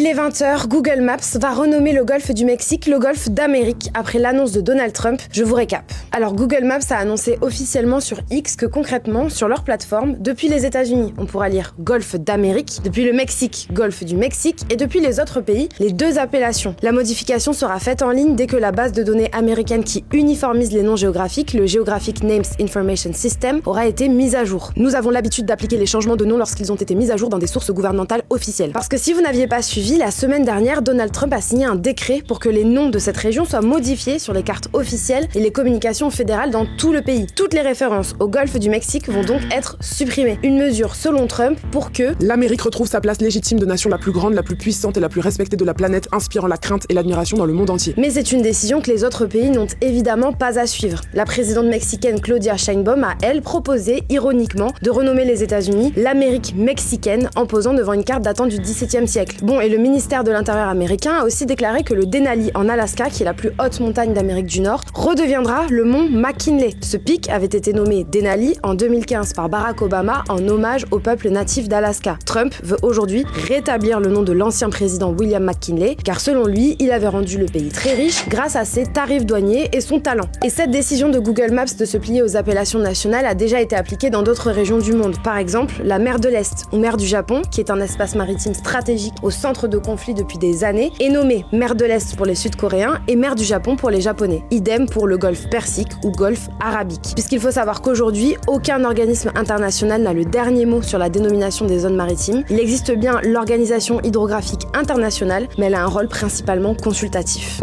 Il est 20h, Google Maps va renommer le golfe du Mexique le golfe d'Amérique après l'annonce de Donald Trump. Je vous récap. Alors Google Maps a annoncé officiellement sur X que concrètement, sur leur plateforme, depuis les États-Unis, on pourra lire golfe d'Amérique, depuis le Mexique, golfe du Mexique, et depuis les autres pays, les deux appellations. La modification sera faite en ligne dès que la base de données américaine qui uniformise les noms géographiques, le Geographic Names Information System, aura été mise à jour. Nous avons l'habitude d'appliquer les changements de noms lorsqu'ils ont été mis à jour dans des sources gouvernementales officielles. Parce que si vous n'aviez pas suivi, la semaine dernière, Donald Trump a signé un décret pour que les noms de cette région soient modifiés sur les cartes officielles et les communications fédérales dans tout le pays. Toutes les références au golfe du Mexique vont donc être supprimées. Une mesure, selon Trump, pour que l'Amérique retrouve sa place légitime de nation la plus grande, la plus puissante et la plus respectée de la planète, inspirant la crainte et l'admiration dans le monde entier. Mais c'est une décision que les autres pays n'ont évidemment pas à suivre. La présidente mexicaine Claudia Sheinbaum a, elle, proposé, ironiquement, de renommer les États-Unis l'Amérique mexicaine en posant devant une carte datant du XVIIe siècle. Bon, et le ministère de l'Intérieur américain a aussi déclaré que le Denali en Alaska, qui est la plus haute montagne d'Amérique du Nord, redeviendra le mont McKinley. Ce pic avait été nommé Denali en 2015 par Barack Obama en hommage au peuple natif d'Alaska. Trump veut aujourd'hui rétablir le nom de l'ancien président William McKinley, car selon lui, il avait rendu le pays très riche grâce à ses tarifs douaniers et son talent. Et cette décision de Google Maps de se plier aux appellations nationales a déjà été appliquée dans d'autres régions du monde. Par exemple, la mer de l'Est, ou mer du Japon, qui est un espace maritime stratégique au centre de conflit depuis des années, est nommée mer de l'Est pour les Sud-Coréens et mer du Japon pour les Japonais. Idem pour le golfe Persique ou golfe arabique. Puisqu'il faut savoir qu'aujourd'hui, aucun organisme international n'a le dernier mot sur la dénomination des zones maritimes. Il existe bien l'Organisation hydrographique internationale, mais elle a un rôle principalement consultatif.